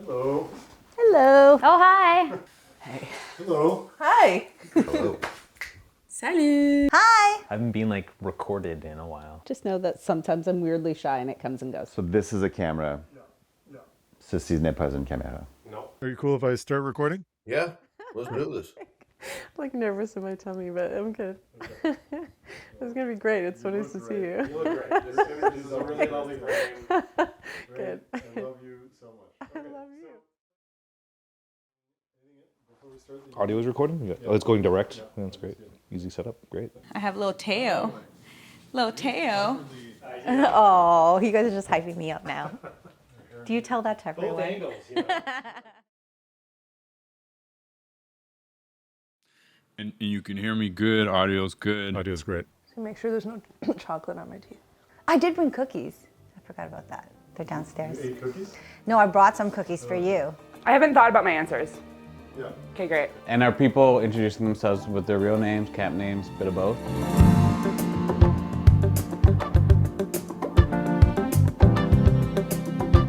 Hello. Hello. Oh, hi. Hey. Hello. Hi. Hello. Salut. Hi. I haven't been like recorded in a while. Just know that sometimes I'm weirdly shy and it comes and goes. So this is a camera. No. Ceci n'est pas une caméra. No. Are you cool if I start recording? Yeah. Let's do this. Like nervous in my tummy, but I'm good. It's gonna be great. It's so nice to see you. You look great. This is a really lovely frame. Good. I love you so much. I love you. Audio is recording? Yeah. Oh, it's going direct? Yeah, that's great. Easy setup. Great. I have little Teo. Little Teo. Oh, you guys are just hyping me up now. Do you tell that to everyone? Both angles, yeah. And you can hear me good, audio's good. Audio's great. So make sure there's no chocolate on my teeth. I did bring cookies. I forgot about that. They're downstairs. You ate cookies? No, I brought some cookies for you. I haven't thought about my answers. Yeah. Okay, great. And are people introducing themselves with their real names, camp names, bit of both?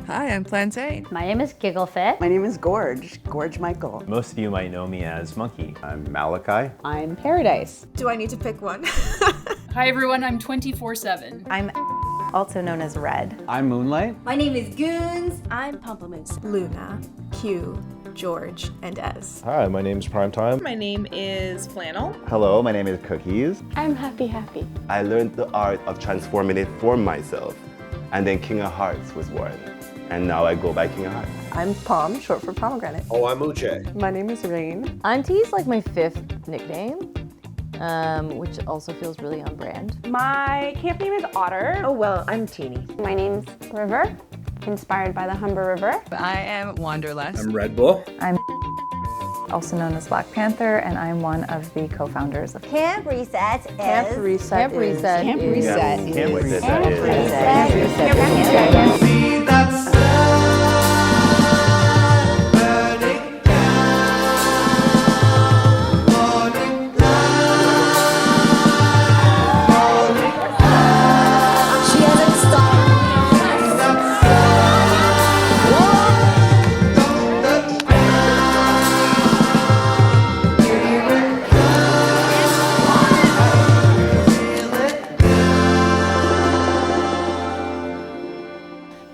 Hi, I'm Plantain. My name is Gigglefit. My name is Gorge. Gorge Michael. Most of you might know me as Monkey. I'm Malachi. I'm Paradise. Do I need to pick one? Hi everyone, I'm 24/7. I'm also known as Red. I'm Moonlight. My name is Goons. I'm Pamplemousse. Luna, Q, George, and Ez. Hi, my name's Primetime. My name is Flannel. Hello, my name is Cookies. I'm Happy. I learned the art of transforming it for myself. And then King of Hearts was born. And now I go by King of Hearts. I'm Pom, short for pomegranate. Oh, I'm Uche. My name is Rain. Auntie's like my 5th nickname, which also feels really on brand. My camp name is Otter. Oh, well, I'm Teeny. My name's River, inspired by the Humber River. I am Wanderlust. I'm Red Bull. I'm also known as Black Panther, and I'm one of the co-founders of Camp Reset is... Camp Reset Camp Reset Camp is- Reset Camp is... Reset Camp is- Reset. She hasn't stopped.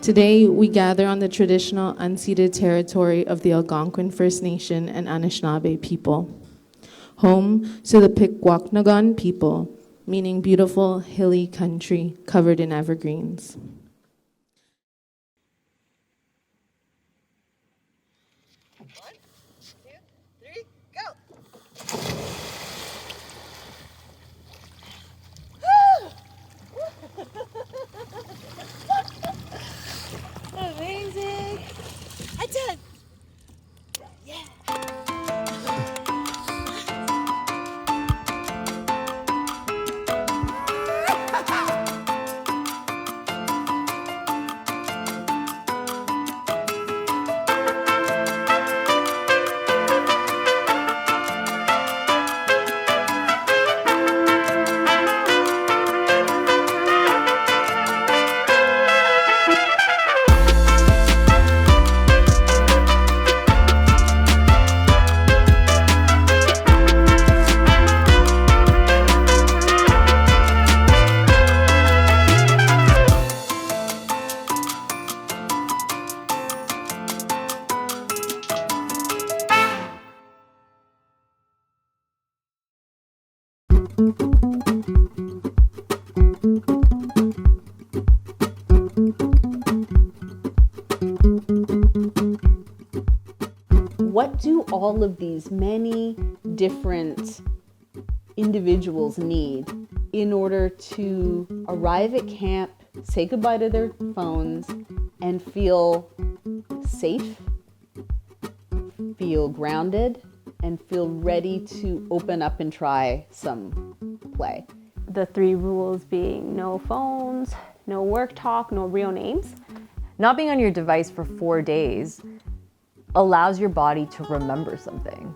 Today, we gather on the traditional unceded territory of the Algonquin First Nation and Anishinaabe people, home to the Pikwaknagan people, meaning beautiful, hilly country covered in evergreens. Amazing. I did. What do all of these many different individuals need in order to arrive at camp, say goodbye to their phones, and feel safe, feel grounded, and feel ready to open up and try some play? The 3 rules being no phones, no work talk, no real names. Not being on your device for 4 days allows your body to remember something.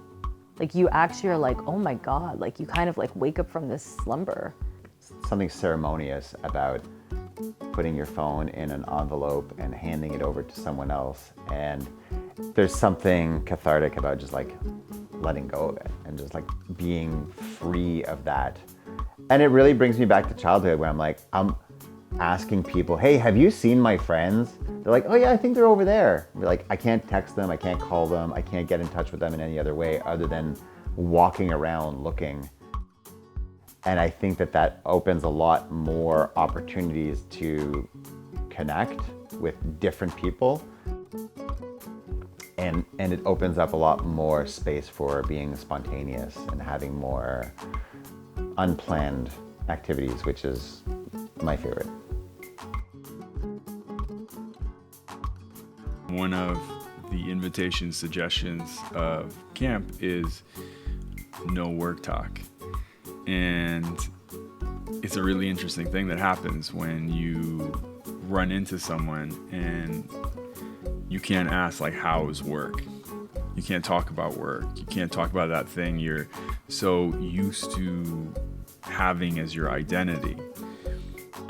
Like you actually are like, oh my God, like you kind of like wake up from this slumber. Something ceremonious about putting your phone in an envelope and handing it over to someone else. And there's something cathartic about just like letting go of it and just like being free of that. And it really brings me back to childhood where I'm asking people, hey, have you seen my friends? They're like, oh yeah, I think they're over there. We're like, I can't text them, I can't call them, I can't get in touch with them in any other way other than walking around looking. And I think that that opens a lot more opportunities to connect with different people. And it opens up a lot more space for being spontaneous and having more unplanned activities, which is my favorite. One of the invitation suggestions of camp is no work talk. And it's a really interesting thing that happens when you run into someone and you can't ask like, how's work? You can't talk about work. You can't talk about that thing you're so used to having as your identity.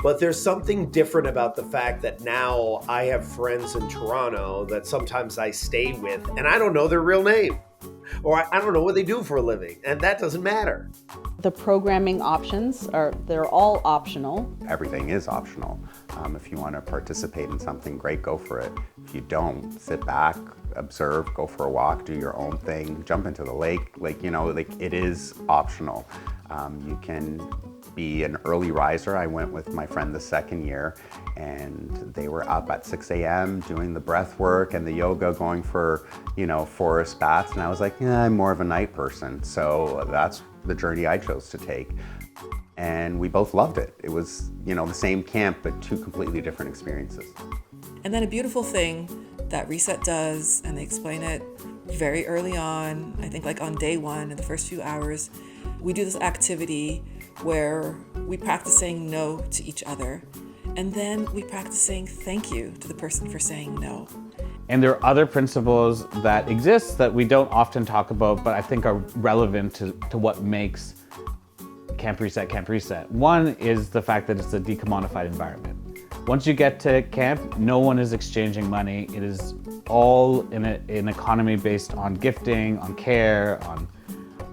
But there's something different about the fact that now I have friends in Toronto that sometimes I stay with and I don't know their real name. Or I don't know what they do for a living, and that doesn't matter. The programming options they're all optional. Everything is optional. If you want to participate in something, great, go for it. If you don't, sit back, observe, go for a walk, do your own thing, jump into the lake. It is optional. You can be an early riser. I went with my friend the second year, and they were up at 6 a.m. doing the breath work and the yoga, going for, forest baths. And I was like, yeah, I'm more of a night person. So that's the journey I chose to take. And we both loved it. It was, the same camp, but two completely different experiences. And then a beautiful thing that Reset does, and they explain it very early on, I think like on day one, in the first few hours, we do this activity where we practice saying no to each other, and then we practice saying thank you to the person for saying no. And there are other principles that exist that we don't often talk about, but I think are relevant to what makes Camp Reset Camp Reset. One is the fact that it's a decommodified environment. Once you get to camp, no one is exchanging money. It is all in an economy based on gifting, on care,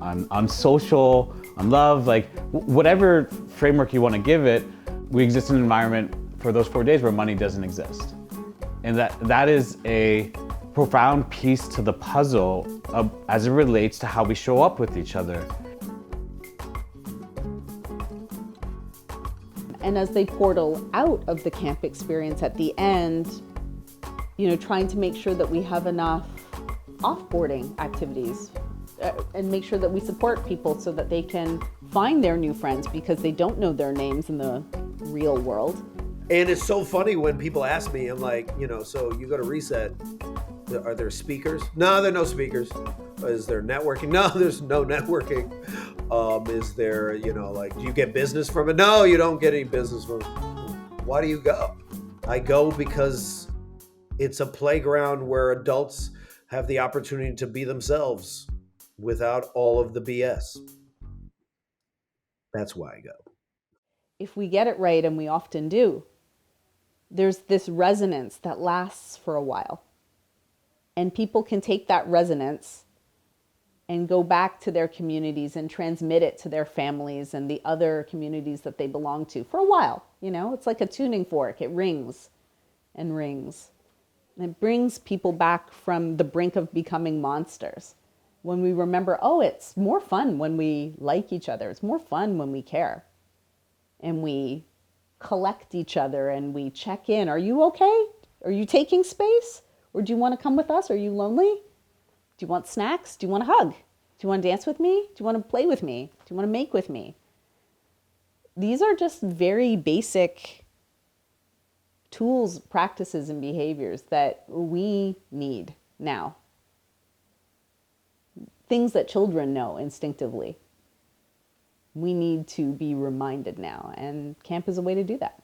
on social, on love, like whatever framework you want to give it. We exist in an environment for those 4 days where money doesn't exist. And that is a profound piece to the puzzle as it relates to how we show up with each other. And as they portal out of the camp experience at the end, trying to make sure that we have enough offboarding activities and make sure that we support people so that they can find their new friends because they don't know their names in the real world. And it's so funny when people ask me, I'm like, so you go to Reset, are there speakers? No, there are no speakers. Is there networking? No, there's no networking. Is there, do you get business from it? No, you don't get any business from it. Why do you go? I go because it's a playground where adults have the opportunity to be themselves without all of the BS. That's why I go. If we get it right, and we often do, there's this resonance that lasts for a while. And people can take that resonance and go back to their communities and transmit it to their families and the other communities that they belong to for a while. It's like a tuning fork. It rings and rings. And it brings people back from the brink of becoming monsters. When we remember, it's more fun when we like each other. It's more fun when we care. And we collect each other and we check in. Are you okay? Are you taking space? Or do you want to come with us? Are you lonely? Do you want snacks? Do you want a hug? Do you want to dance with me? Do you want to play with me? Do you want to make with me? These are just very basic tools, practices, and behaviors that we need now. Things that children know instinctively. We need to be reminded now, and camp is a way to do that.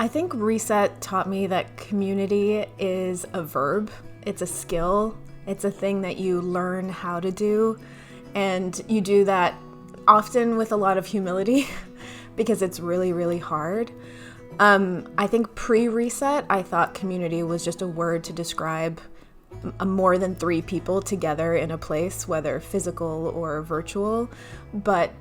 I think Reset taught me that community is a verb, it's a skill, it's a thing that you learn how to do, and you do that often with a lot of humility because it's really, really hard. I think pre-Reset, I thought community was just a word to describe more than 3 people together in a place, whether physical or virtual, but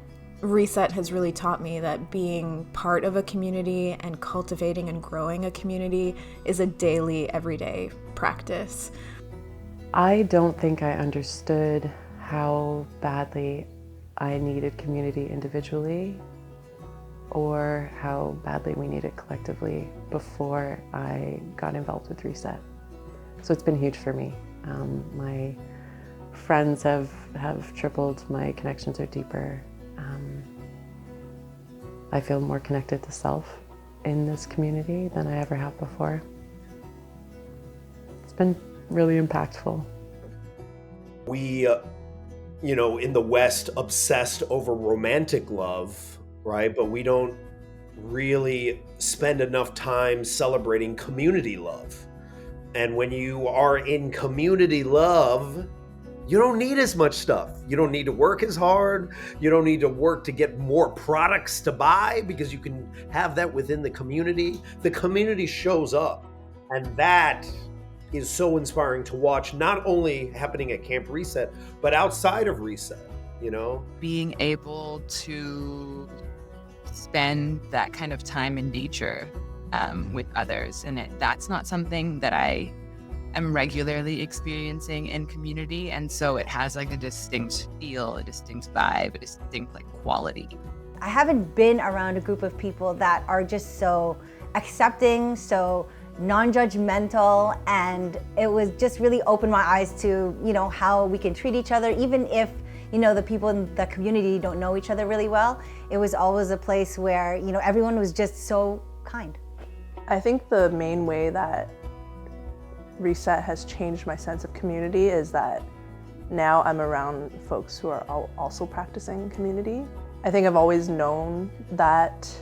Reset has really taught me that being part of a community and cultivating and growing a community is a daily, everyday practice. I don't think I understood how badly I needed community individually or how badly we need it collectively before I got involved with Reset. So it's been huge for me. My friends have tripled, my connections are deeper. I feel more connected to self in this community than I ever have before. It's been really impactful. We, in the West, obsessed over romantic love, right? But we don't really spend enough time celebrating community love. And when you are in community love, you don't need as much stuff. You don't need to work as hard. You don't need to work to get more products to buy because you can have that within the community. The community shows up, and that is so inspiring to watch, not only happening at Camp Reset, but outside of Reset, Being able to spend that kind of time in nature with others. And that's not something that I am regularly experiencing in community. And so it has like a distinct feel, a distinct vibe, a distinct quality. I haven't been around a group of people that are just so accepting, so non-judgmental, and it was just really opened my eyes to, how we can treat each other, even if, the people in the community don't know each other really well. It was always a place where, everyone was just so kind. I think the main way that Reset has changed my sense of community is that now I'm around folks who are also practicing community. I think I've always known that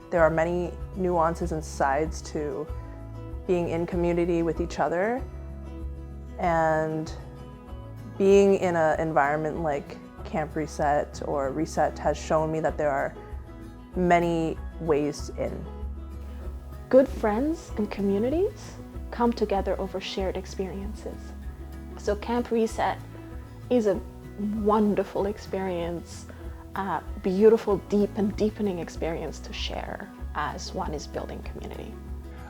there are many nuances and sides to being in community with each other, and being in an environment like Camp Reset or Reset has shown me that there are many ways in. Good friends and communities come together over shared experiences. So Camp Reset is a wonderful experience, a beautiful, deep and deepening experience to share as one is building community.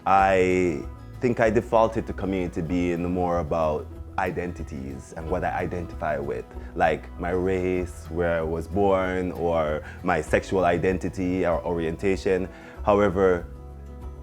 I think I defaulted to community being more about identities and what I identify with, like my race, where I was born, or my sexual identity or orientation. However,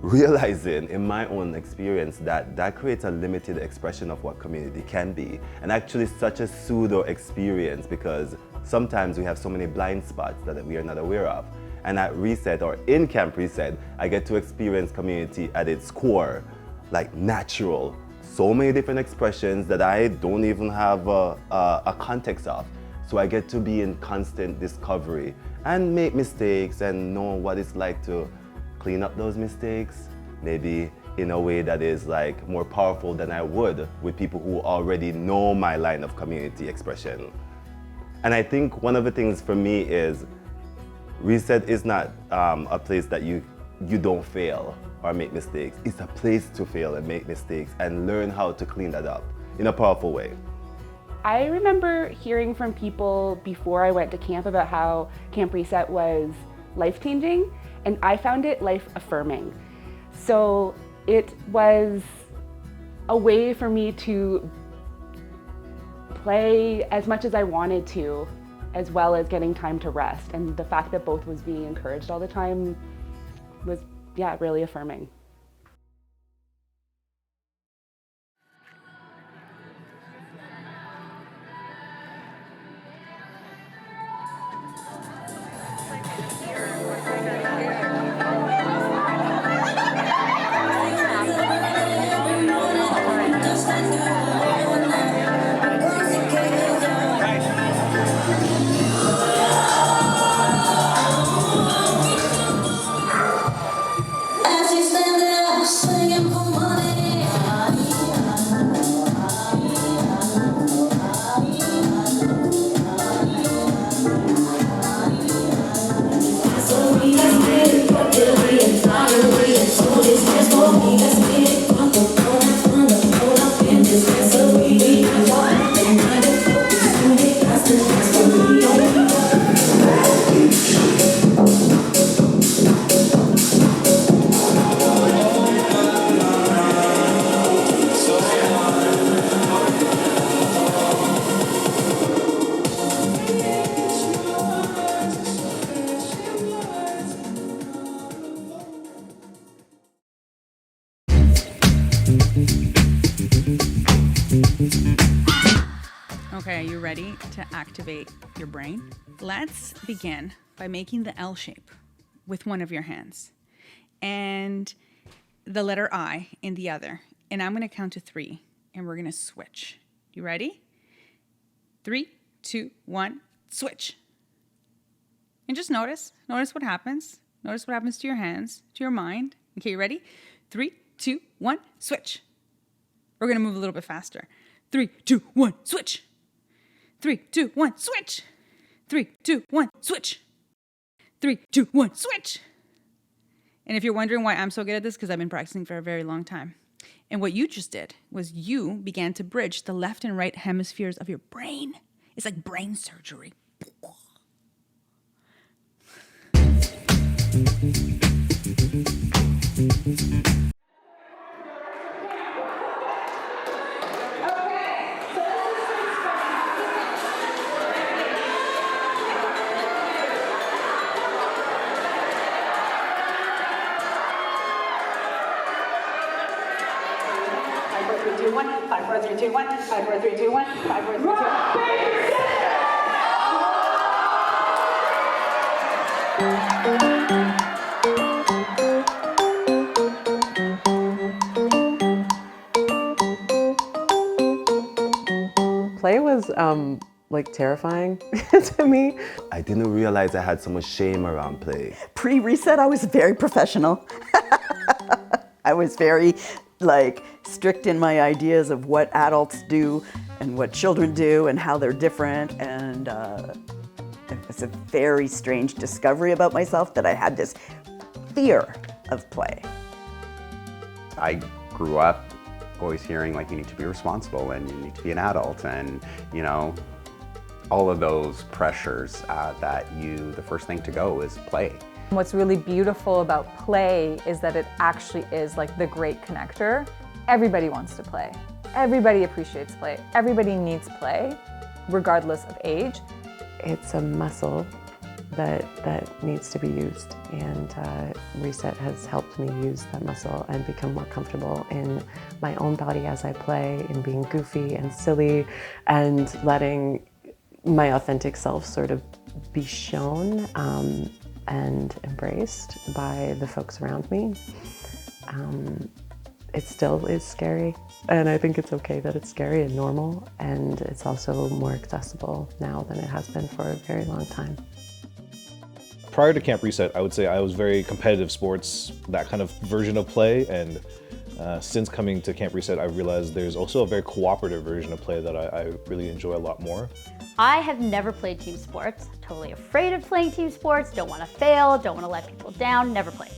realizing in my own experience that creates a limited expression of what community can be, and actually such a pseudo experience because sometimes we have so many blind spots that we are not aware of. And at Reset or in Camp Reset, I get to experience community at its core, like natural. So many different expressions that I don't even have a context of. So I get to be in constant discovery and make mistakes and know what it's like to clean up those mistakes, maybe in a way that is like more powerful than I would with people who already know my line of community expression. And I think one of the things for me is Reset is not a place that you don't fail or make mistakes. It's a place to fail and make mistakes and learn how to clean that up in a powerful way. I remember hearing from people before I went to camp about how Camp Reset was life-changing, and I found it life-affirming. So it was a way for me to play as much as I wanted to, as well as getting time to rest. And the fact that both was being encouraged all the time was, really affirming. As you stand you're ready to activate your brain, let's begin by making the L shape with one of your hands and the letter I in the other. And I'm going to count to 3 and we're going to switch. You ready? 3, 2, 1, switch. And just notice what happens. Notice what happens to your hands, to your mind. Okay, you ready? 3, 2, 1, switch. We're going to move a little bit faster. 3, 2, 1, switch. 3, 2, 1, switch. 3, 2, 1, switch. 3, 2, 1, switch. And if you're wondering why I'm so good at this, because I've been practicing for a very long time. And what you just did was you began to bridge the left and right hemispheres of your brain. It's like brain surgery. Play was like terrifying to me. I didn't realize I had so much shame around play. Pre-reset, I was very professional. I was very strict in my ideas of what adults do and what children do and how they're different. And it was a very strange discovery about myself that I had this fear of play. I grew up always hearing you need to be responsible and you need to be an adult and all of those pressures that the first thing to go is play. What's really beautiful about play is that it actually is the great connector. Everybody wants to play. Everybody appreciates play. Everybody needs play, regardless of age. It's a muscle that needs to be used, and Reset has helped me use that muscle and become more comfortable in my own body as I play, in being goofy and silly and letting my authentic self sort of be shown and embraced by the folks around me. It still is scary, and I think it's okay that it's scary and normal, and it's also more accessible now than it has been for a very long time. Prior to Camp Reset, I would say I was very competitive sports, that kind of version of play, and since coming to Camp Reset, I realized there's also a very cooperative version of play that I really enjoy a lot more. I have never played team sports, totally afraid of playing team sports, don't want to fail, don't want to let people down, never played.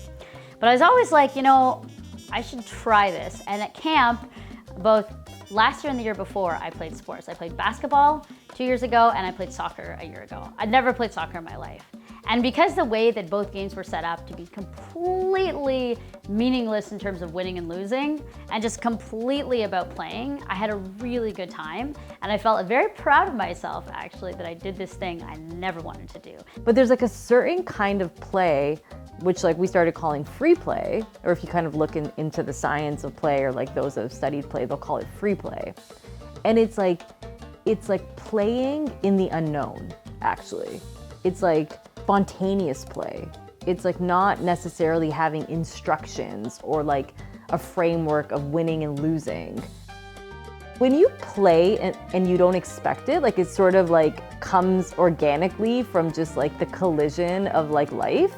But I was always like, I should try this. And at camp, both last year and the year before, I played sports. I played basketball 2 years ago, and I played soccer a year ago. I'd never played soccer in my life. And because the way that both games were set up to be completely meaningless in terms of winning and losing, and just completely about playing, I had a really good time. And I felt very proud of myself, actually, that I did this thing I never wanted to do. But there's a certain kind of play, which we started calling free play, or if you kind of look into the science of play, or those that have studied play, they'll call it free play. And it's like playing in the unknown, actually. It's spontaneous play. It's not necessarily having instructions or a framework of winning and losing. When you play and you don't expect it, it sort of comes organically from just the collision of life.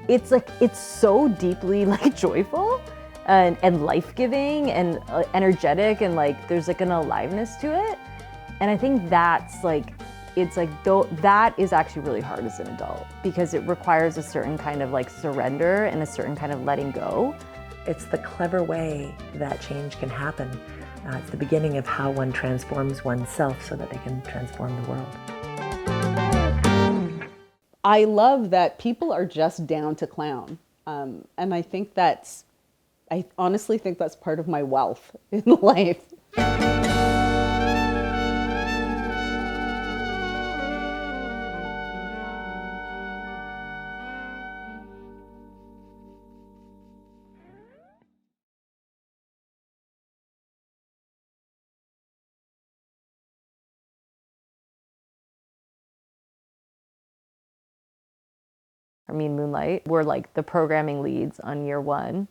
It's so deeply that and life-giving and energetic, and there's an aliveness to it. And I think that's that is actually really hard as an adult, because it requires a certain kind of surrender and a certain kind of letting go. It's the clever way that change can happen. It's the beginning of how one transforms oneself so that they can transform the world. I love that people are just down to clown. And I honestly think that's part of my wealth in life. Moonlight, were like the programming leads on year one.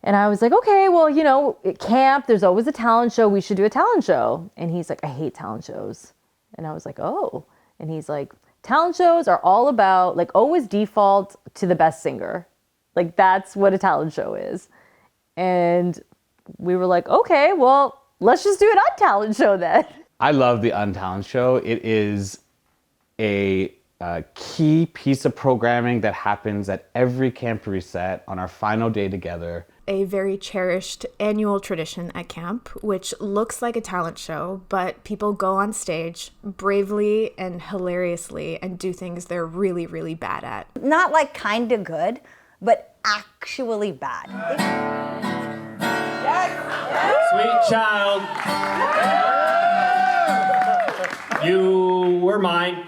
And I was like, okay, well, you know, at camp, there's always a talent show. We should do a talent show. And he's like, I hate talent shows. And I was like, oh. And he's like, talent shows are all about, like, always default to the best singer. Like, that's what a talent show is. And we were like, okay, well, let's just do an Untalent Show then. I love the Untalent Show. It is a key piece of programming that happens at every Camp Reset on our final day together. A very cherished annual tradition at camp, which looks like a talent show, but people go on stage bravely and hilariously and do things they're really, really bad at. Not like kind of good, but actually bad. Sweet child, you were mine.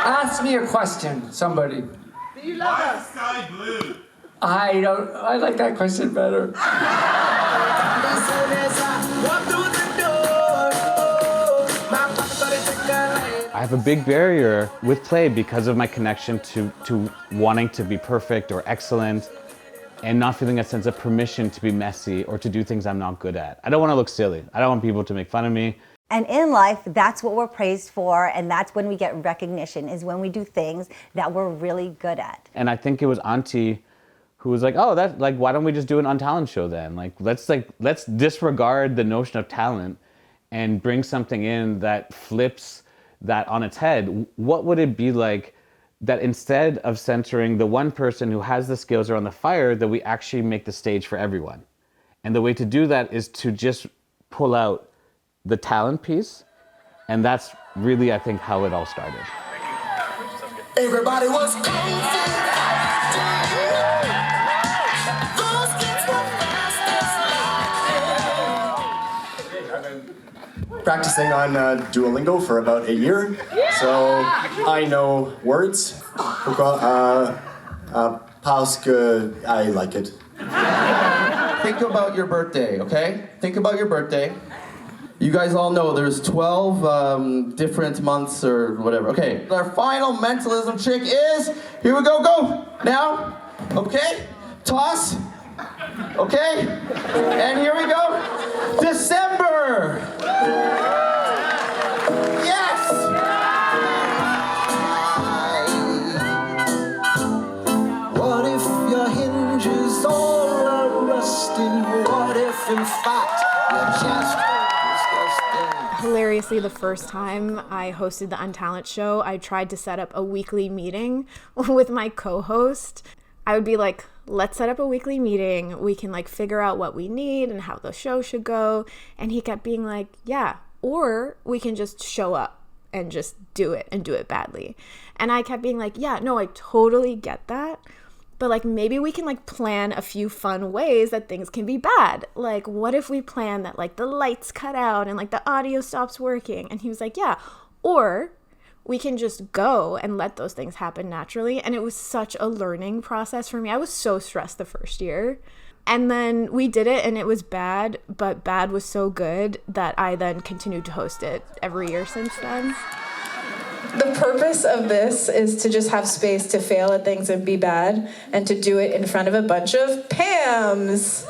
Ask me a question, somebody. Do you love us? Sky blue. I like that question better. I have a big barrier with play because of my connection to wanting to be perfect or excellent and not feeling a sense of permission to be messy or to do things I'm not good at. I don't want to look silly. I don't want people to make fun of me. And in life, that's what we're praised for, and that's when we get recognition, is when we do things that we're really good at. And I think it was Auntie who was like, oh, that's like, why don't we just do an Untalent Show then? Let's disregard the notion of talent and bring something in that flips that on its head. What would it be like that instead of centering the one person who has the skills around the fire, that we actually make the stage for everyone? And the way to do that is to just pull out the talent piece, and that's really, I think, how it all started. Everybody was Practicing on Duolingo for about a year, so I know words. Parce que I like it. Think about your birthday, okay? Think about your birthday. You guys all know there's 12 different months or whatever. Okay, our final mentalism trick is, here we go, now, okay, toss, okay, and here we go, December, yes! What if your hinges all are rusting? What if, in fact, you're just... Hilariously, the first time I hosted the Untalent Show, I tried to set up a weekly meeting with my co-host. I would be like, let's set up a weekly meeting. We can like figure out what we need and how the show should go. And he kept being like, yeah, or we can just show up and just do it and do it badly. And I kept being like, yeah, no, I totally get that. But like maybe we can like plan a few fun ways that things can be bad. Like what if we plan that like the lights cut out and like the audio stops working? And he was like, yeah, or we can just go and let those things happen naturally. And it was such a learning process for me. I was so stressed the first year. And then we did it and it was bad, but bad was so good that I then continued to host it every year since then. The purpose of this is to just have space to fail at things and be bad, and to do it in front of a bunch of Pams.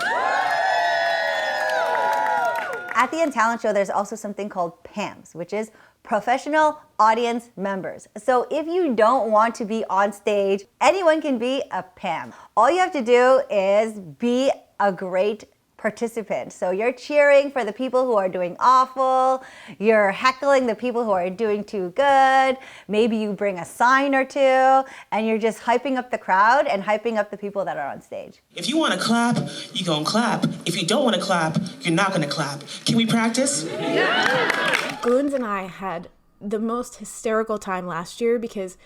At the Untalent Show, there's also something called PAMs, which is professional audience members. So if you don't want to be on stage, anyone can be a PAM. All you have to do is be a great participant. So you're cheering for the people who are doing awful, you're heckling the people who are doing too good, maybe you bring a sign or two, and you're just hyping up the crowd and hyping up the people that are on stage. If you want to clap, you're going to clap. If you don't want to clap, you're not going to clap. Can we practice? Yeah. Goons and I had the most hysterical time last year because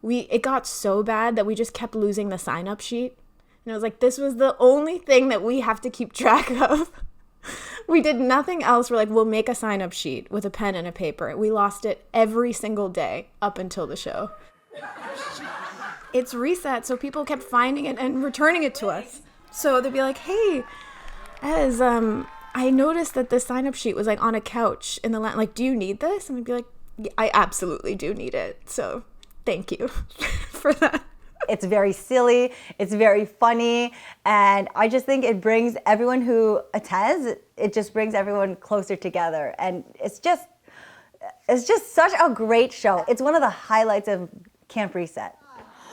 it got so bad that we just kept losing the sign-up sheet. And I was like, this was the only thing that we have to keep track of. We did nothing else. We're like, we'll make a sign-up sheet with a pen and a paper. We lost it every single day up until the show. It's Reset, so people kept finding it and returning it to us. So they'd be like, hey, Ez, I noticed that the sign-up sheet was like on a couch in the like, do you need this? And I'd be like, yeah, I absolutely do need it. So thank you for that. It's very silly, it's very funny, and I just think it brings everyone who attends, it just brings everyone closer together. And it's just such a great show. It's one of the highlights of Camp Reset.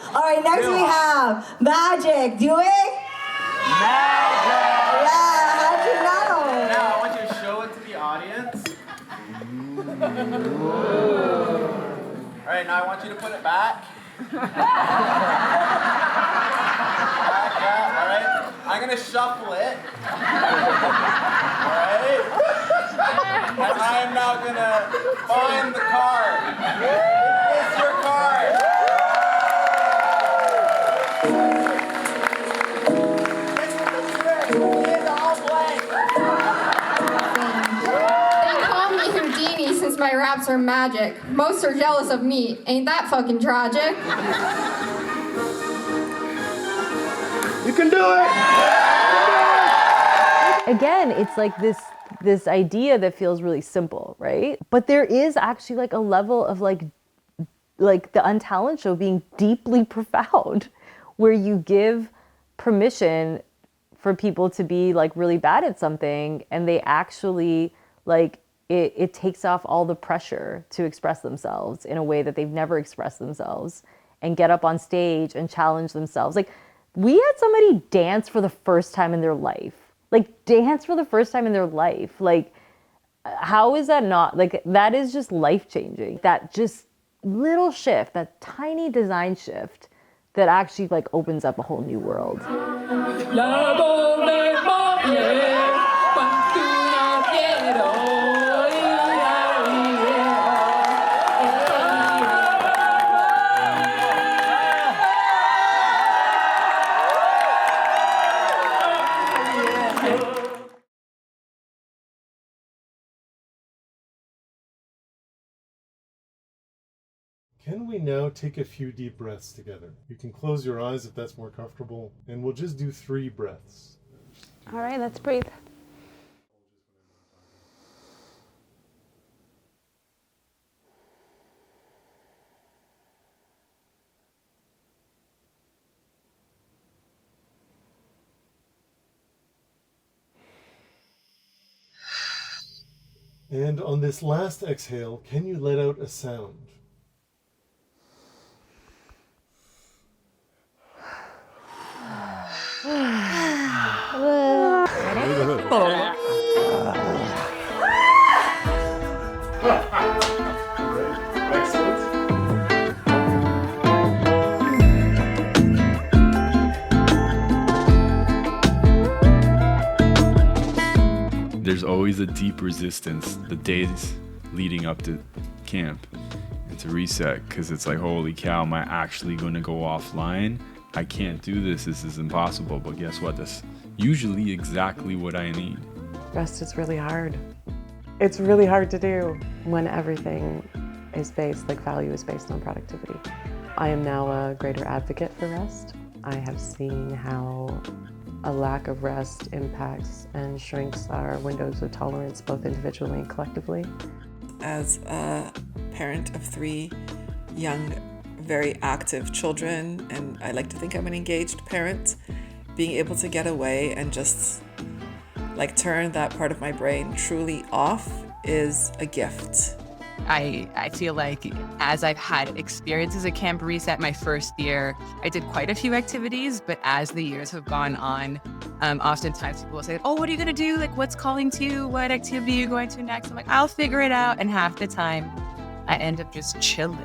All right, next we have Magic doing Magic. Yeah, how'd you know? Now I want you to show it to the audience. All right, now I want you to put it back. All right, I'm gonna shuffle it. All right, and I am now gonna find the card. It's your card. They call me Houdini since my raps are magic. Most are jealous of me. Ain't that fucking tragic? You can do it! Again, it's like this idea that feels really simple, right? But there is actually like a level of like the Untalent Show being deeply profound, where you give permission for people to be like really bad at something, and they actually like it takes off all the pressure to express themselves in a way that they've never expressed themselves, and get up on stage and challenge themselves. Like, we had somebody dance for the first time in their life. Like, how is that not, like, that is just life-changing. That just little shift, that tiny design shift that actually like opens up a whole new world. Can we now take a few deep breaths together? You can close your eyes if that's more comfortable, and we'll just do 3 breaths. All right, let's breathe. And on this last exhale, can you let out a sound? There's always a deep resistance the days leading up to camp and to reset, because it's like, holy cow, am I actually going to go offline? I can't do this. This is impossible. But guess what? That's usually exactly what I need. Rest is really hard. It's really hard to do when everything is based, like value is based on productivity. I am now a greater advocate for rest. I have seen how a lack of rest impacts and shrinks our windows of tolerance, both individually and collectively. As a parent of 3 young, very active children, and I like to think I'm an engaged parent, being able to get away and just like turn that part of my brain truly off is a gift. I feel like as I've had experiences at Camp Reset my first year, I did quite a few activities, but as the years have gone on, oftentimes people will say, oh, what are you going to do? Like, what's calling to you? What activity are you going to next? I'm like, I'll figure it out. And half the time, I end up just chilling.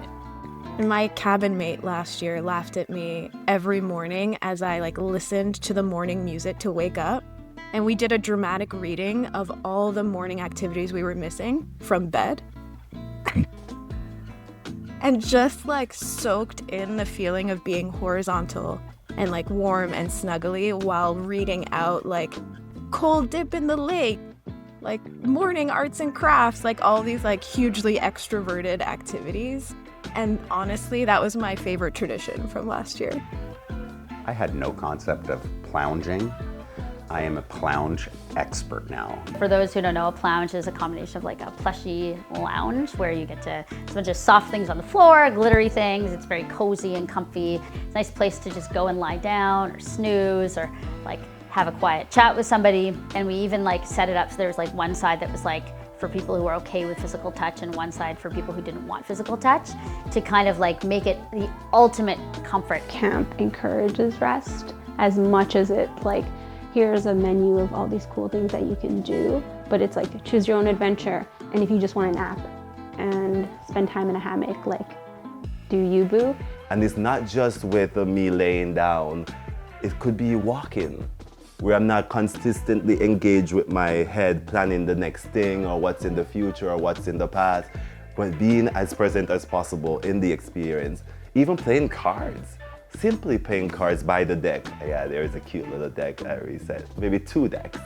And my cabin mate last year laughed at me every morning as I like listened to the morning music to wake up. And we did a dramatic reading of all the morning activities we were missing from bed. And just like soaked in the feeling of being horizontal and like warm and snuggly while reading out like cold dip in the lake, like morning arts and crafts, like all these like hugely extroverted activities. And honestly, that was my favorite tradition from last year. I had no concept of lounging. I am a plounge expert now. For those who don't know, a plounge is a combination of like a plushy lounge where you get to, it's a bunch of soft things on the floor, glittery things. It's very cozy and comfy. It's a nice place to just go and lie down or snooze or like have a quiet chat with somebody. And we even like set it up so there was like one side that was like for people who were okay with physical touch and one side for people who didn't want physical touch, to kind of like make it the ultimate comfort. Camp encourages rest as much as it like, here's a menu of all these cool things that you can do, but it's like choose your own adventure. And if you just want a nap and spend time in a hammock, like do you, boo? And it's not just with me laying down, it could be walking, where I'm not consistently engaged with my head planning the next thing or what's in the future or what's in the past, but being as present as possible in the experience. Even playing cards, simply playing cards by the deck. Yeah, there's a cute little deck at Reset, maybe 2 decks.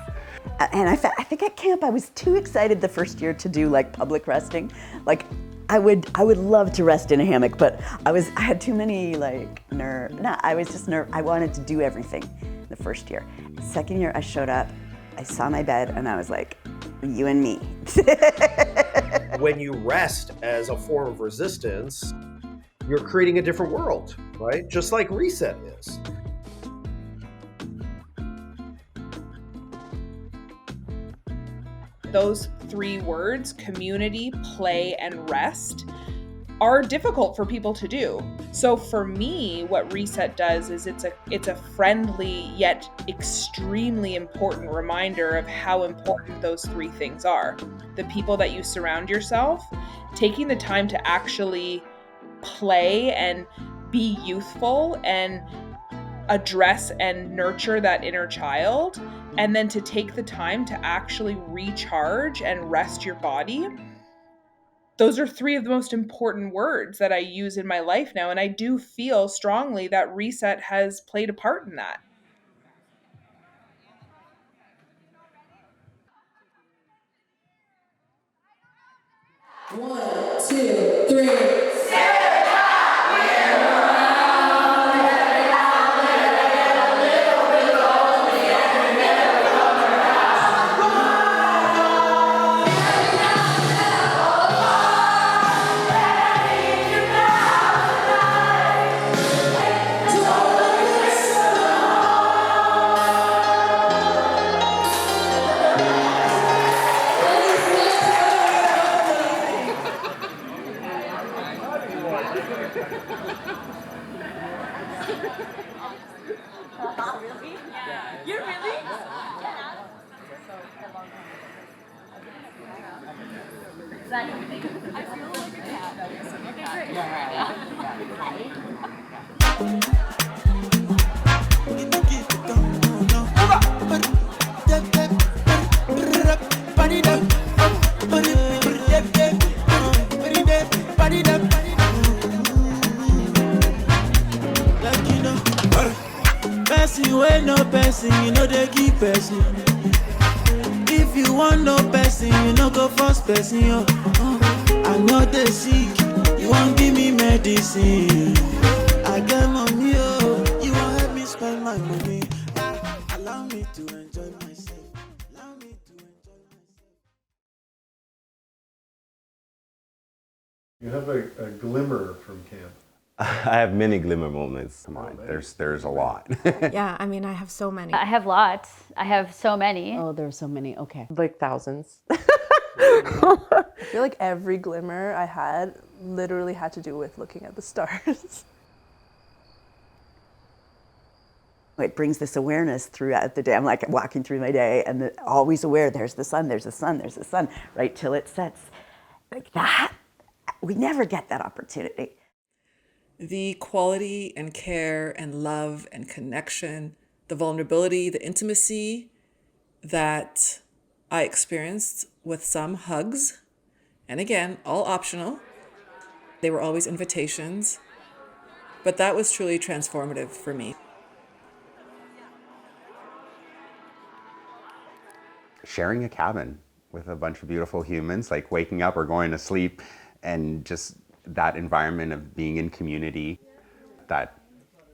And I think at camp I was too excited the first year to do like public resting. Like I would love to rest in a hammock, but I had too many like I wanted to do everything the first year. The second year I showed up, I saw my bed and I was like, you and me. When you rest as a form of resistance, you're creating a different world, right? Just like Reset is. Those 3 words, community, play, and rest, are difficult for people to do. So for me, what Reset does is it's a friendly yet extremely important reminder of how important those 3 things are. The people that you surround yourself, taking the time to actually play and be youthful and address and nurture that inner child, and then to take the time to actually recharge and rest your body. Those are 3 of the most important words that I use in my life now, and I do feel strongly that Reset has played a part in that. One, two, three. Person wey no person, you know they give person. If you want no person, you no go force person. I know they sick, you won't give me medicine. I get money, you won't help me spend my money. Allow me to enjoy myself. You have a glimmer from camp. I have many glimmer moments. Come on, there's a lot. Yeah, I mean, I have so many. I have lots. I have so many. Oh, there are so many. Okay. Like thousands. I feel like every glimmer I had literally had to do with looking at the stars. It brings this awareness throughout the day. I'm like walking through my day and always aware, there's the sun, there's the sun, there's the sun, right till it sets. Like that, we never get that opportunity. The quality and care and love and connection, the vulnerability, the intimacy that I experienced with some hugs, and again, all optional. They were always invitations, but that was truly transformative for me. Sharing a cabin with a bunch of beautiful humans, like waking up or going to sleep, and just that environment of being in community, that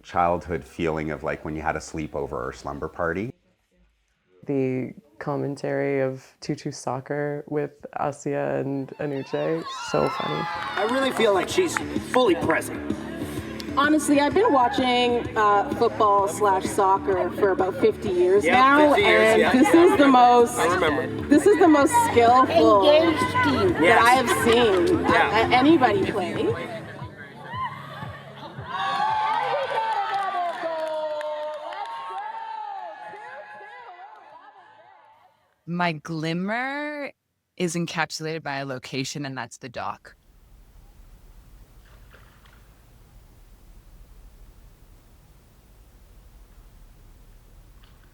childhood feeling of like when you had a sleepover or slumber party. The commentary of tutu soccer with Asia and Anuche, so funny. I really feel like she's fully present. Honestly, I've been watching football/soccer for about 50 years Yeah, now, 50 years, and yeah. this is the most. I remember. This is the most skillful engaged team Yes. that I have seen anybody play. My glimmer is encapsulated by a location, and that's the dock.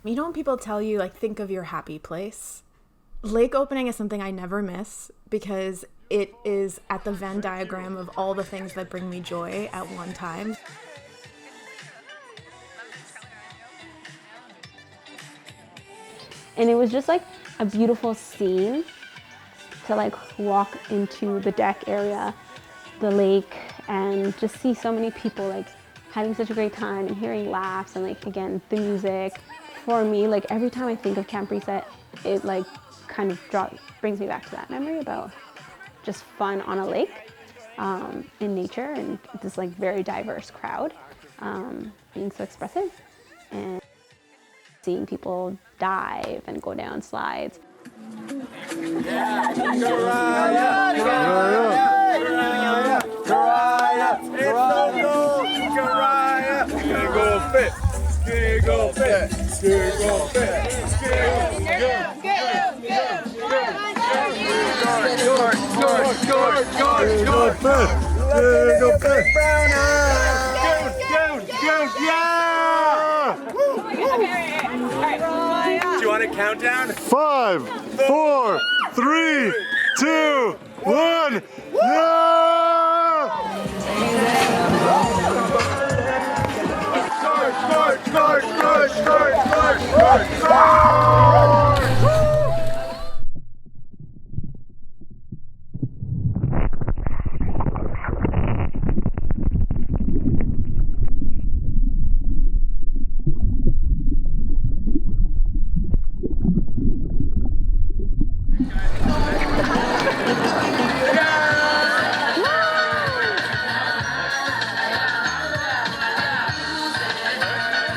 You know when people tell you, like, think of your happy place? Lake opening is something I never miss because it is at the Venn diagram of all the things that bring me joy at one time. And it was just like a beautiful scene to like walk into the deck area, the lake, and just see so many people like having such a great time and hearing laughs and like, again, the music. For me, like every time I think of Camp Reset, it like kind of brings me back to that memory about just fun on a lake in nature and this like very diverse crowd being so expressive and seeing people dive and go down slides. Do you want a countdown? 5, 4, 3, 2, 1.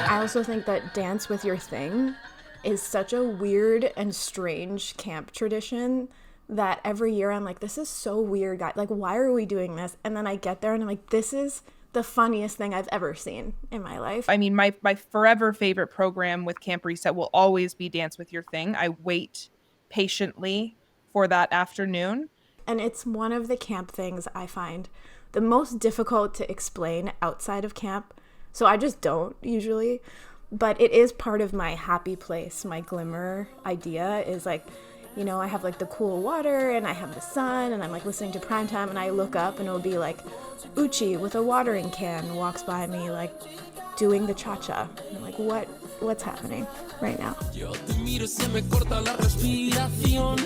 I also think that Dance With Your Thing is such a weird and strange camp tradition that every year I'm like, this is so weird, guys. Like, why are we doing this? And then I get there and I'm like, this is the funniest thing I've ever seen in my life. I mean, my forever favorite program with Camp Reset will always be Dance With Your Thing. I wait patiently for that afternoon. And it's one of the camp things I find the most difficult to explain outside of camp. So I just don't usually, but it is part of my happy place. My glimmer idea is like, you know, I have like the cool water and I have the sun and I'm like listening to Primetime and I look up and it'll be like Uchi with a watering can walks by me like doing the cha-cha. And I'm like, what's happening right now? Yo te miro, se me corta la respiración.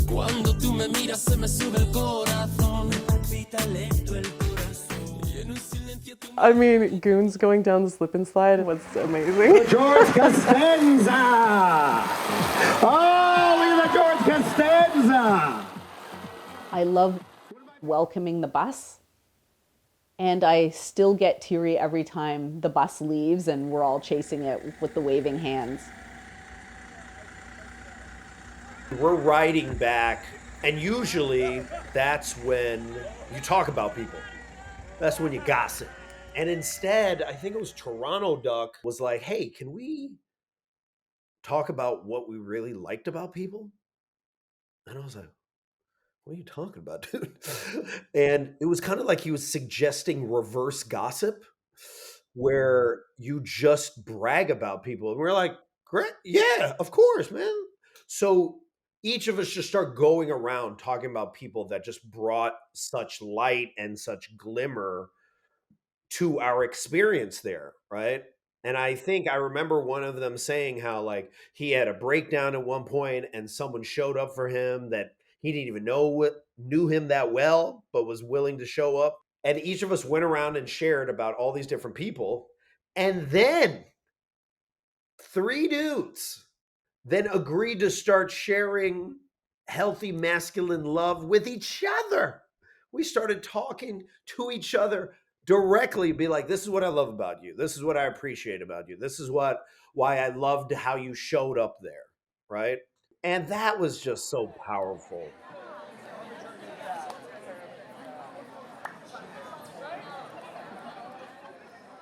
Cuando tú me miras, se me sube el corazón. Me palpita lento el corazón. Y en un silencio tú... I mean, Goons going down the slip and slide was amazing. George Castenza! Oh, look at that George Castenza! I love welcoming the bus, and I still get teary every time the bus leaves and we're all chasing it with the waving hands. We're riding back, and usually that's when you talk about people. That's when you gossip. And instead, I think it was Toronto Duck was like, hey, can we talk about what we really liked about people? And I was like, what are you talking about, dude? And it was kind of like he was suggesting reverse gossip, where you just brag about people. And we're like, great, yeah, of course, man. So each of us just start going around talking about people that just brought such light and such glimmer to our experience there, right? And I think I remember one of them saying how like he had a breakdown at one point and someone showed up for him that he didn't even knew him that well, but was willing to show up. And each of us went around and shared about all these different people. And then 3 dudes then agreed to start sharing healthy masculine love with each other. We started talking to each other directly, be like, this is what I love about you. This is what I appreciate about you. This is why I loved how you showed up there, right? And that was just so powerful.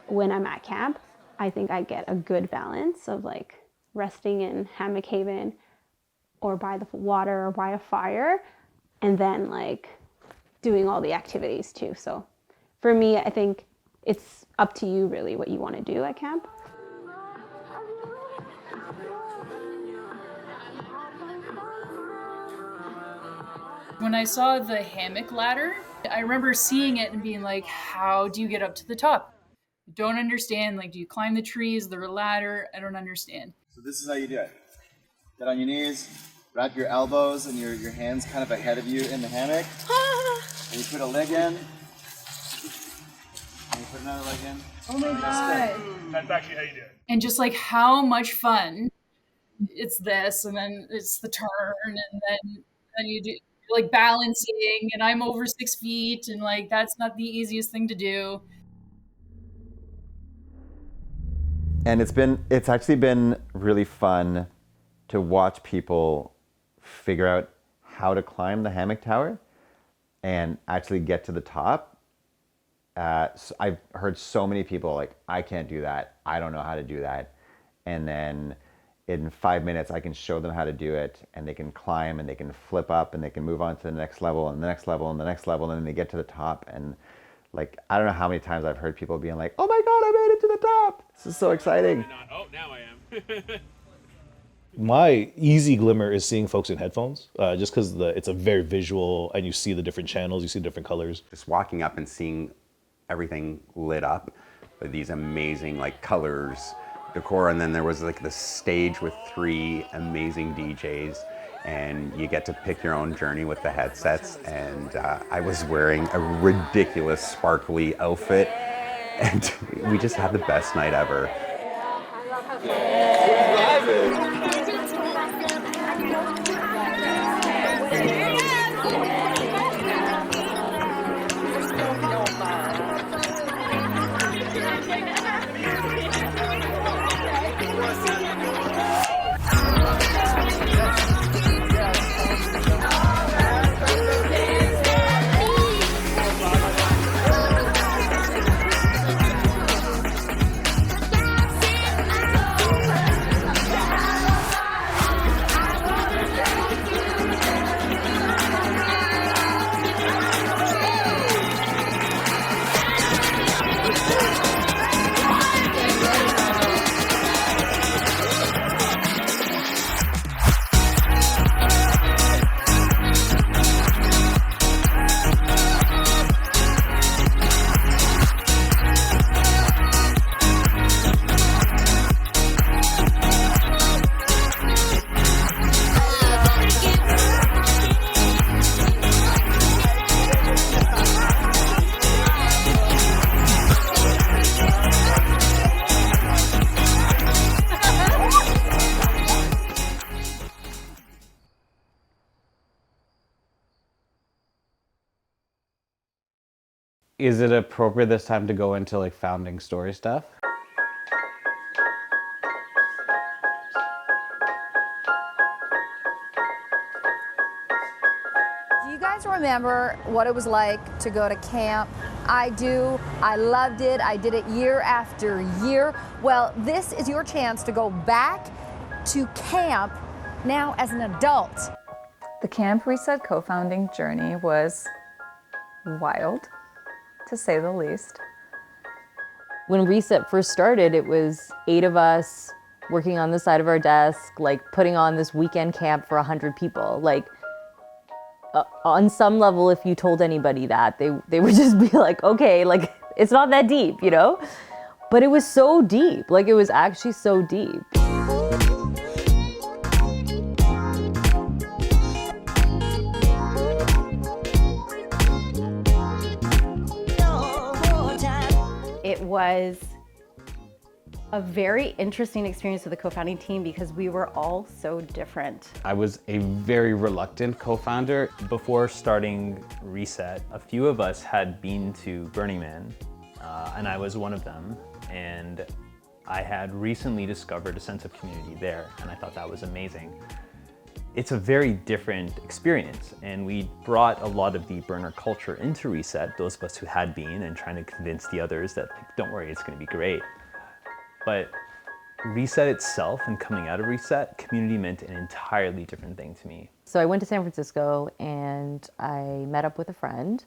When I'm at camp, I think I get a good balance of like resting in hammock haven or by the water or by a fire, and then like doing all the activities too. So for me, I think it's up to you really what you want to do at camp. When I saw the hammock ladder, I remember seeing it and being like, how do you get up to the top? I don't understand. Like, do you climb the trees, the ladder? I don't understand. So this is how you do it. Get on your knees, wrap your elbows and your hands kind of ahead of you in the hammock. And you put a leg in. And you put another leg in. Oh my God. That's actually how you do it. And just like how much fun. It's this, and then it's the turn, and then you do like balancing, and I'm over 6 feet, and like that's not the easiest thing to do. And it's actually been really fun to watch people figure out how to climb the hammock tower and actually get to the top. So I've heard so many people like, I can't do that. I don't know how to do that. And then in 5 minutes, I can show them how to do it, and they can climb and they can flip up and they can move on to the next level and the next level and the next level. And then they get to the top, and like, I don't know how many times I've heard people being like, oh my God, I made it to the top. This is so exciting. Oh, now I am. My easy glimmer is seeing folks in headphones, just because it's a very visual, and you see the different channels, you see different colors. Just walking up and seeing everything lit up with these amazing like colors, decor, and then there was like the stage with 3 amazing DJs, and you get to pick your own journey with the headsets. And I was wearing a ridiculous sparkly outfit, and we just had the best night ever. Is it appropriate this time to go into like founding story stuff? Do you guys remember what it was like to go to camp? I do. I loved it. I did it year after year. Well, this is your chance to go back to camp now as an adult. The Camp Reset co-founding journey was wild, to say the least. When Reset first started, it was 8 of us working on the side of our desk, like putting on this weekend camp for 100 people. Like, on some level, if you told anybody that, they would just be like, okay, like, it's not that deep, you know? But it was so deep. Like, it was actually so deep. It was A very interesting experience with the co-founding team because we were all so different. I was a very reluctant co-founder. Before starting Reset, a few of us had been to Burning Man, and I was one of them. And I had recently discovered a sense of community there, and I thought that was amazing. It's a very different experience, and we brought a lot of the burner culture into Reset, those of us who had been, and trying to convince the others that, like, don't worry, it's gonna be great. But Reset itself and coming out of Reset, community meant an entirely different thing to me. So I went to San Francisco and I met up with a friend,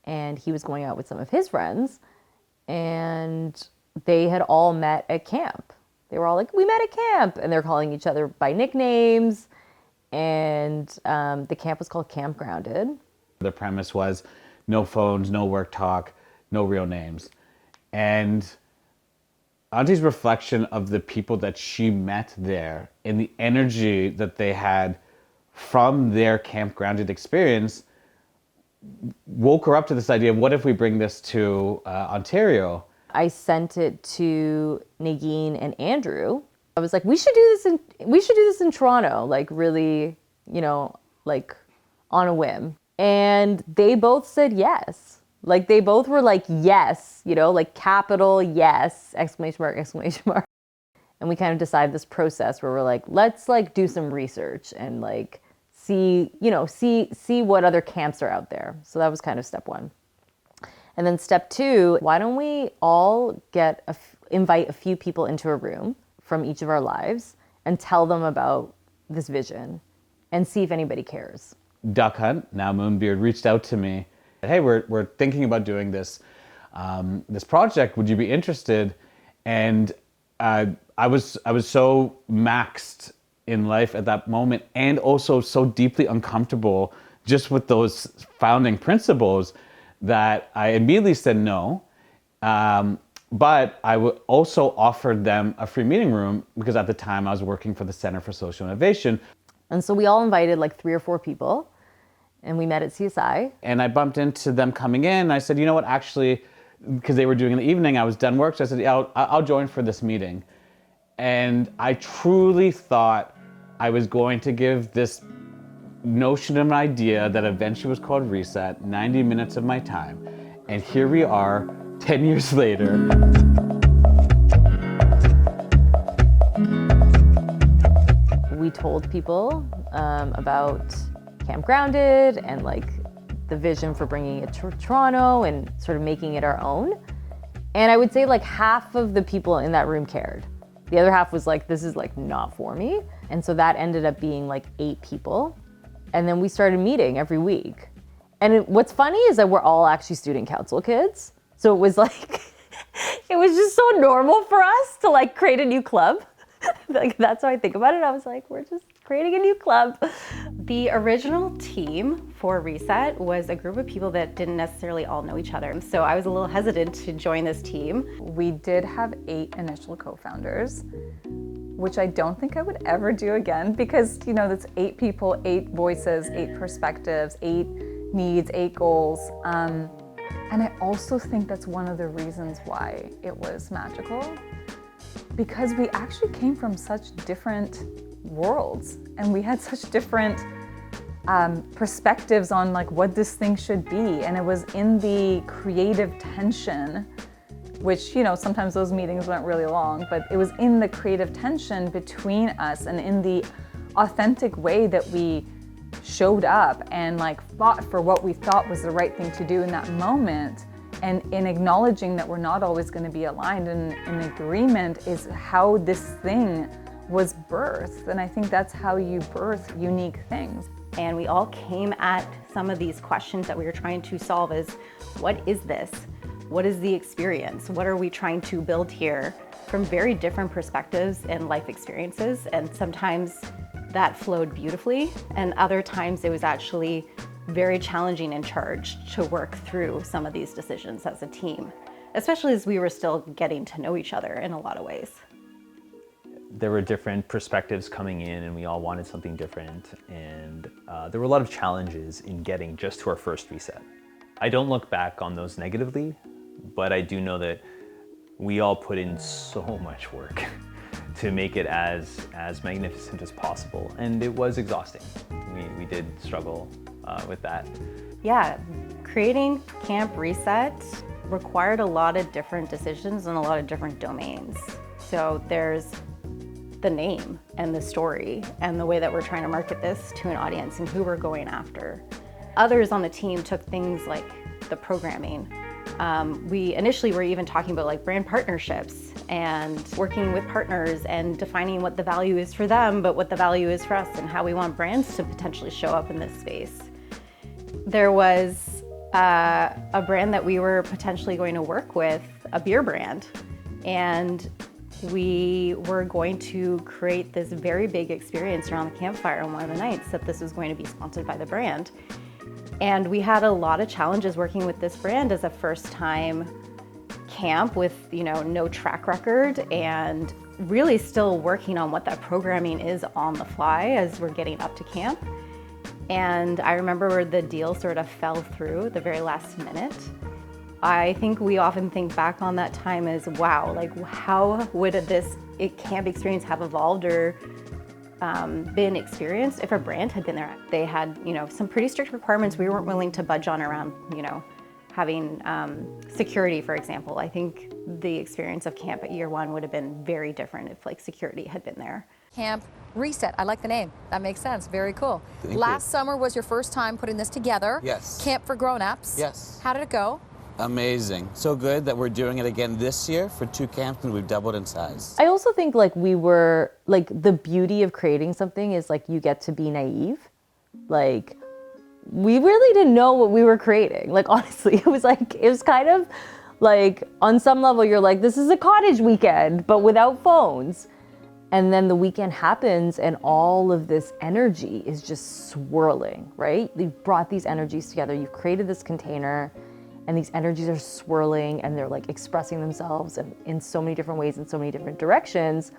and he was going out with some of his friends, and they had all met at camp. They were all like, we met at camp, and they're calling each other by nicknames, and the camp was called Camp Grounded. The premise was no phones, no work talk, no real names. And Auntie's reflection of the people that she met there and the energy that they had from their Camp Grounded experience woke her up to this idea of what if we bring this to Ontario? I sent it to Nagin and Andrew. I was like, we should do this in Toronto, like really, like on a whim. And they both said yes. Like they both were like, yes, like capital yes, exclamation mark, exclamation mark. And we kind of decided this process where we're like, let's like do some research and like see what other camps are out there. So that was kind of step one. And then step two, why don't we all invite a few people into a room from each of our lives and tell them about this vision and see if anybody cares. Duck Hunt, now Moonbeard, reached out to me. Hey, we're thinking about doing this project. Would you be interested? And I was so maxed in life at that moment, and also so deeply uncomfortable just with those founding principles that I immediately said no. But I also offered them a free meeting room because at the time I was working for the Center for Social Innovation. And so we all invited like 3 or 4 people, and we met at CSI. And I bumped into them coming in. I said, you know what, actually, because they were doing it in the evening, I was done work. So I said, yeah, I'll join for this meeting. And I truly thought I was going to give this notion of an idea that eventually was called Reset 90 minutes of my time. And here we are 10 years later. We told people about Camp Grounded and like the vision for bringing it to Toronto and sort of making it our own. And I would say like half of the people in that room cared. The other half was like, this is like not for me. And so that ended up being like 8 people. And then we started meeting every week. And what's funny is that we're all actually student council kids. So it was like, it was just so normal for us to like create a new club. Like that's how I think about it. I was like, we're just creating a new club. The original team for Reset was a group of people that didn't necessarily all know each other. So I was a little hesitant to join this team. We did have 8 initial co-founders, which I don't think I would ever do again because, that's 8 people, 8 voices, 8 perspectives, 8 needs, 8 goals. And I also think that's one of the reasons why it was magical, because we actually came from such different worlds and we had such different perspectives on like what this thing should be. And it was in the creative tension, which, sometimes those meetings went really long, but it was in the creative tension between us and in the authentic way that we showed up and like fought for what we thought was the right thing to do in that moment. And in acknowledging that we're not always going to be aligned and in agreement is how this thing was birthed. And I think that's how you birth unique things. And we all came at some of these questions that we were trying to solve as, what is this? What is the experience? What are we trying to build here? From very different perspectives and life experiences. And sometimes that flowed beautifully. And other times it was actually very challenging and charged to work through some of these decisions as a team, especially as we were still getting to know each other in a lot of ways. There were different perspectives coming in and we all wanted something different. And there were a lot of challenges in getting just to our first reset. I don't look back on those negatively, but I do know that we all put in so much work to make it as magnificent as possible, and it was exhausting. We did struggle with that. Yeah, creating Camp Reset required a lot of different decisions in a lot of different domains. So there's the name and the story and the way that we're trying to market this to an audience and who we're going after. Others on the team took things like the programming. We initially were even talking about like brand partnerships and working with partners and defining what the value is for them, but what the value is for us and how we want brands to potentially show up in this space. There was a brand that we were potentially going to work with, a beer brand, and we were going to create this very big experience around the campfire on one of the nights that this was going to be sponsored by the brand. And we had a lot of challenges working with this brand as a first-time camp with, no track record, and really still working on what that programming is on the fly as we're getting up to camp. And I remember the deal sort of fell through the very last minute. I think we often think back on that time as, wow, like how would this camp experience have evolved or been experienced if a brand had been there? They had, some pretty strict requirements we weren't willing to budge on around, having security, for example. I think the experience of camp at year one would have been very different if like security had been there. Camp Reset. I like the name. That makes sense. Very cool. Thank Last you. summer was your first time putting this together. Yes. Camp for grown-ups. Yes. How did it go? Amazing. So good that we're doing it again this year for 2 camps and we've doubled in size. I also think like we were, like the beauty of creating something is like you get to be naive. Like we really didn't know what we were creating. Like honestly, it was kind of like on some level you're like, this is a cottage weekend, but without phones. And then the weekend happens and all of this energy is just swirling, right? You've brought these energies together. You've created this container and these energies are swirling and they're like expressing themselves in so many different ways, in so many different directions.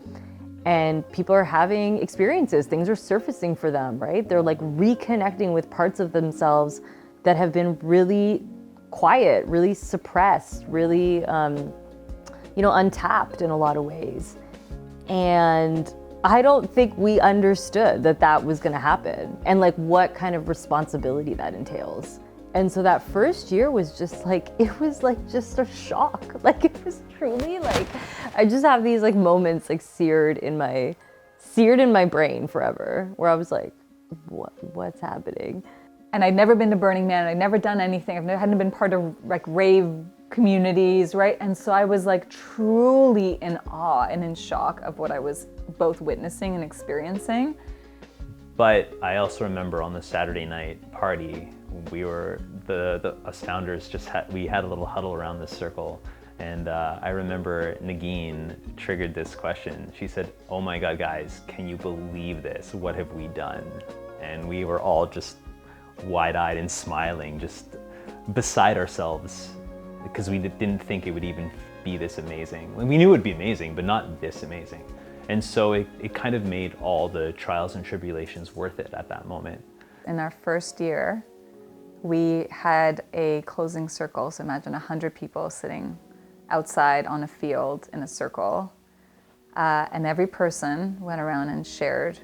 And people are having experiences, things are surfacing for them, right? They're like reconnecting with parts of themselves that have been really quiet, really suppressed, really, untapped in a lot of ways. And I don't think we understood that was gonna happen and like what kind of responsibility that entails. And so that first year was just like, it was like just a shock. Like it was truly like, I just have these like moments like seared in my brain forever where I was like, what's happening? And I'd never been to Burning Man, I'd never done anything. hadn't been part of like rave communities, right? And so I was like truly in awe and in shock of what I was both witnessing and experiencing. But I also remember on the Saturday night party, we were, us founders we had a little huddle around this circle. And I remember Nagin triggered this question. She said, "Oh my God, guys, can you believe this? What have we done?" And we were all just wide-eyed and smiling, just beside ourselves, because we didn't think it would even be this amazing. We knew it would be amazing, but not this amazing. And so it kind of made all the trials and tribulations worth it at that moment. In our first year, we had a closing circle. So imagine 100 people sitting outside on a field in a circle. And every person went around and shared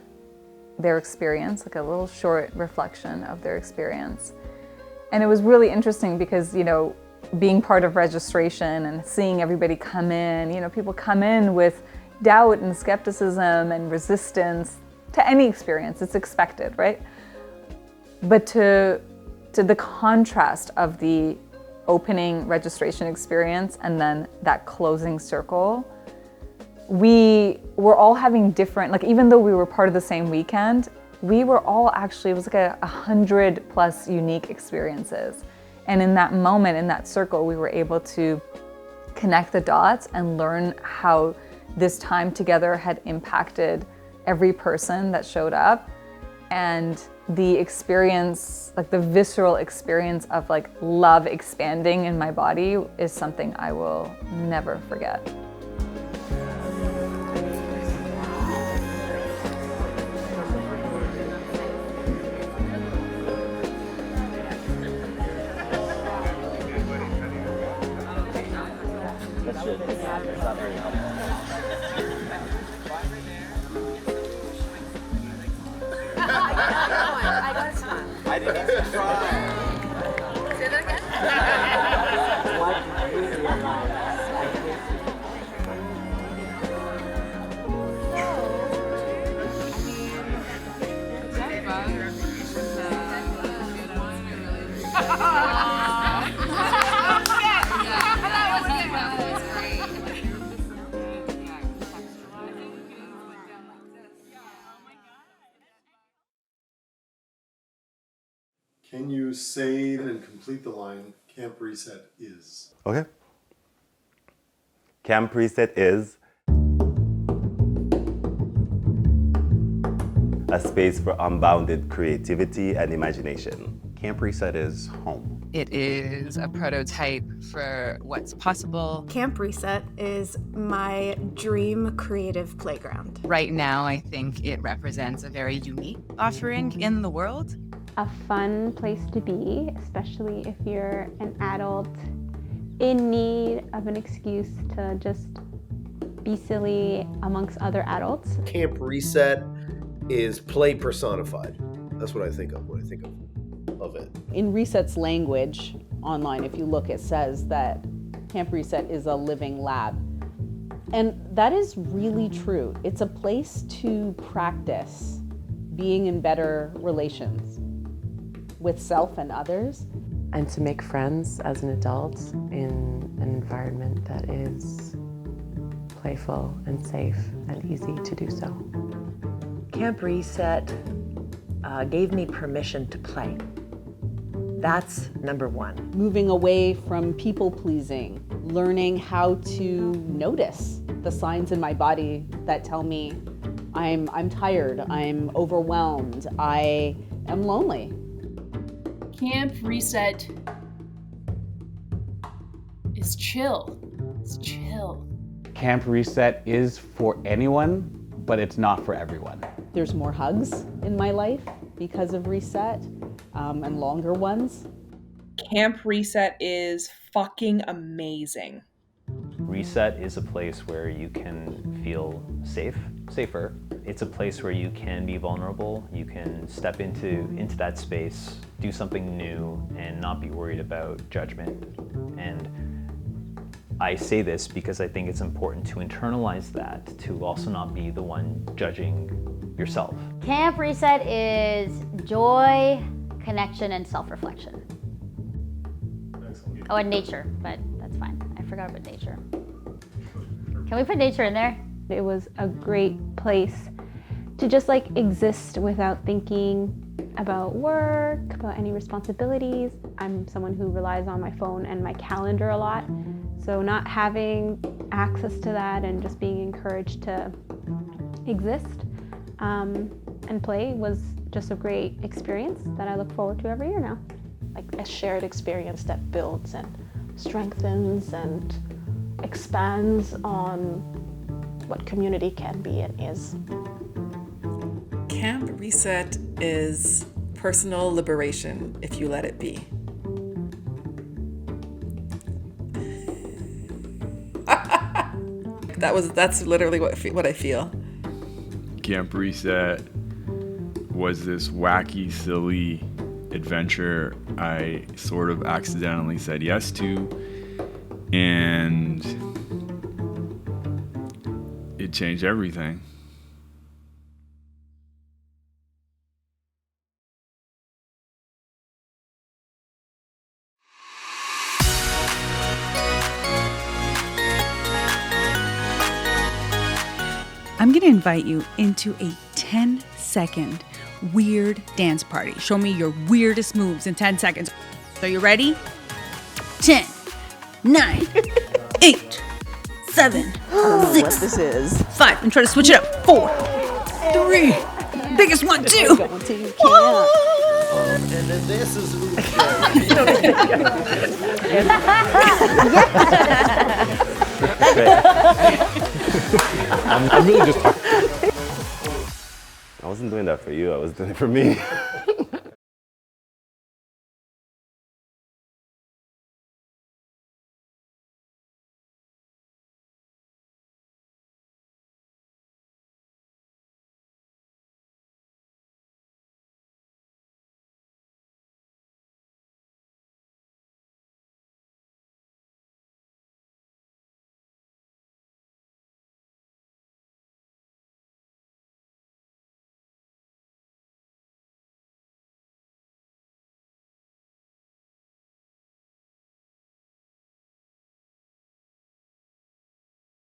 their experience, like a little short reflection of their experience. And it was really interesting because, being part of registration and seeing everybody come in, people come in with doubt and skepticism and resistance to any experience. It's expected, right? But to the contrast of the opening registration experience and then that closing circle, we were all having different, like even though we were part of the same weekend, we were all actually, it was like 100+ unique experiences. And in that moment, in that circle, we were able to connect the dots and learn how this time together had impacted every person that showed up. And the experience, like the visceral experience of like love expanding in my body is something I will never forget. there you go. I got a smile. I didn't even try. Say that again. What do you realize? Can you say and complete the line, Camp Reset is? Okay. Camp Reset is a space for unbounded creativity and imagination. Camp Reset is home. It is a prototype for what's possible. Camp Reset is my dream creative playground. Right now, I think it represents a very unique offering in the world. A fun place to be, especially if you're an adult in need of an excuse to just be silly amongst other adults. Camp Reset is play personified. That's what I think of when I think of it. In Reset's language online, if you look, it says that Camp Reset is a living lab. And that is really true. It's a place to practice being in better relations with self and others. And to make friends as an adult in an environment that is playful and safe and easy to do so. Camp Reset gave me permission to play. That's number one. Moving away from people pleasing, learning how to notice the signs in my body that tell me I'm tired, I'm overwhelmed, I am lonely. Camp Reset is chill. It's chill. Camp Reset is for anyone, but it's not for everyone. There's more hugs in my life because of Reset, and longer ones. Camp Reset is fucking amazing. Reset is a place where you can feel safer. It's a place where you can be vulnerable. You can step into that space, do something new, and not be worried about judgment. And I say this because I think it's important to internalize that, to also not be the one judging yourself. Camp Reset is joy, connection, and self-reflection. Oh, and nature, but that's fine. I forgot about nature. Can we put nature in there? It was a great place to just like exist without thinking about work, about any responsibilities. I'm someone who relies on my phone and my calendar a lot. So not having access to that and just being encouraged to exist and play was just a great experience that I look forward to every year now. Like a shared experience that builds and strengthens and expands on what community can be and is. Camp Reset is personal liberation if you let it be. That's literally what I feel. Camp Reset was this wacky, silly adventure I sort of accidentally said yes to, and it changed everything. I'm going to invite you into a 10-second weird dance party. Show me your weirdest moves in 10 seconds. Are you ready? 10, 9, 8, 7, 6, what this is. 5. And try to switch it up. 4, 3. Biggest one, 2. And then this is I'm really just talking. I wasn't doing that for you, I was doing it for me.